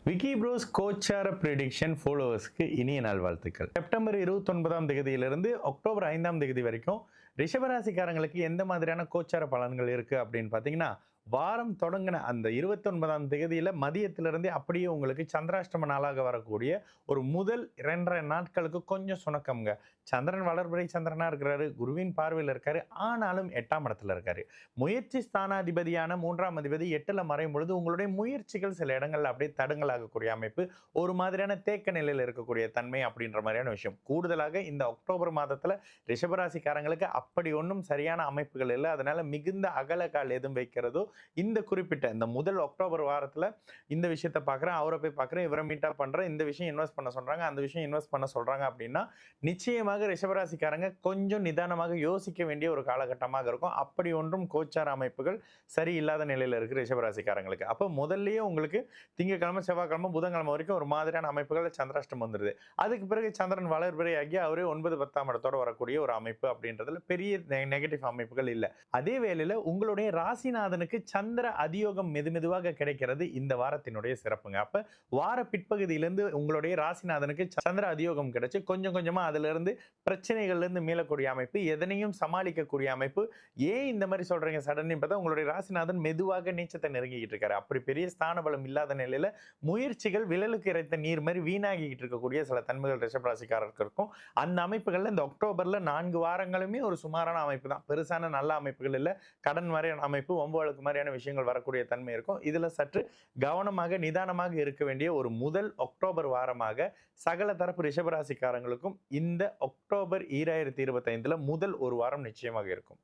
Vicky pros கோச்சார prediction ஃபாலோவர்ஸ்க்கு இனிய நல்வாழ்த்துக்கள். செப்டம்பர் 29ஆம் தேதியிலிருந்து அக்டோபர் 5ஆம் தேதி வரைக்கும் ரிஷபராசிக்காரங்களுக்கு எந்த மாதிரியான கோச்சார பலன்கள் இருக்கு அப்படின்னு பார்த்தீங்கன்னா, வாரம் தொடங்கின அந்த 29ஆம் தேதியில மதியத்திலிருந்தே அப்படியே உங்களுக்கு சந்திராஷ்டம நாளாக வரக்கூடிய ஒரு முதல் 2 1/2 நாட்களுக்கு கொஞ்சம் சுணக்கம்ங்க. சந்திரன் வளர்பிறை சந்திரனா இருக்கிறாரு, குருவின் பார்வையில இருக்காரு. ஆனாலும் 8ஆம் இடத்துல இருக்காரு. முயற்சி ஸ்தானாதிபதியான 3ஆம் அதிபதி 8ல மறையும் பொழுது உங்களுடைய முயற்சிகள் சில இடங்கள்ல அப்படியே தடங்கலாகக்கூடிய அமைப்பு, ஒரு மாதிரியான தேக்க நிலையில இருக்கக்கூடிய தன்மை அப்படின்ற மாதிரியான விஷயம். கூடுதலாக இந்த அக்டோபர் மாதத்துல ரிஷபராசிக்காரங்களுக்கு அப்படி ஒன்றும் சரியான அமைப்புகள் இல்லை. அதனால மிகுந்த அகலக்கால் எதுவும் வைக்கிறதோ, இந்த குறிப்பிட்ட இந்த முதல் அக்டோபர் வாரத்துல இந்த விஷயத்த பார்க்குறேன், அவரை போய் பார்க்குறேன், இவரை மீட்டா பண்றேன், இந்த விஷயம் இன்வெஸ்ட் பண்ண சொல்றாங்க, அந்த விஷயம் இன்வெஸ்ட் பண்ண சொல்றாங்க அப்படின்னா, நிச்சயமாக ரிஷபராசிக்காரங்க கொஞ்சம் நிதானமாக யோசிக்க வேண்டிய ஒரு காலகட்டமாக இருக்கும். அப்படி ஒன்றும் கோச்சார அமைப்புகள் சரியில்லாத நிலையில இருக்கு ரிஷபராசிக்காரங்களுக்கு. அப்போ முதல்லயே உங்களுக்கு திங்கட்கிழமை, செவ்வாய்க்கிழமை, புதன்கிழமை வரைக்கும் ஒரு மாதிரியான அமைப்புகள் சந்திராஷ்டம் வந்துருது. அதுக்கு பிறகு சந்திரன் வளர்பிறை ஆகி அவரே 9, 10ஆம் இடத்தோட வரக்கூடிய ஒரு அமைப்பு அப்படின்றதுல பெரிய நெகட்டிவ் அமைப்புகள் இல்ல. அதே வேளையில உங்களுடைய ராசிநாதனுக்கு சந்திர அதியோகம் மெதுமெதுவாக கிடைக்கிறது இந்த வாரத்தினுடைய சிறப்புங்க. அப்ப வார பிற்பகுதியிலிருந்து உங்களுடைய ராசிநாதனுக்கு சந்திர அதியோகம் கிடைச்சு கொஞ்சம் கொஞ்சமா அதுல இருந்து பிரச்சனைகள்ல இருந்து மீளக்கூடிய அமைப்பு, எதனையும் சமாளிக்கக்கூடிய அமைப்பு. ஏன் இந்த மாதிரி சொல்றீங்க சடன்னு பார்த்தா உங்களுடைய ராசிநாதன் மெதுவாக நீச்சத்தை நெருங்கிட்டு இருக்காரு. அப்படி பெரிய ஸ்தான பலம் இல்லாத நிலையில முயற்சிகள் விழலுக்கு இறைத்த நீர் மாதிரி வீணாகிட்டு இருக்கக்கூடிய சில தன்மைகள் ரிஷபராசிக்காரருக்கு இருக்கும். அந்த அமைப்புகள்ல இந்த அக்டோபர்ல 4 வாரங்களுமே ஒரு சுமாரான அமைப்பு தான். பெருசான நல்ல அமைப்புகள் இல்ல. கடன் மாதிரியான அமைப்பு, வம்பு வழக்கு மாதிரியான விஷயங்கள் வரக்கூடிய தன்மை இருக்கும். இதுல சற்று கவனமாக நிதானமாக இருக்க வேண்டிய ஒரு முதல் அக்டோபர் வாரமாக சகல தரப்பு ரிஷபராசிக்காரங்களுக்கும் இந்த அக்டோபர் 2025ல முதல் ஒரு வாரம் நிச்சயமாக இருக்கும்.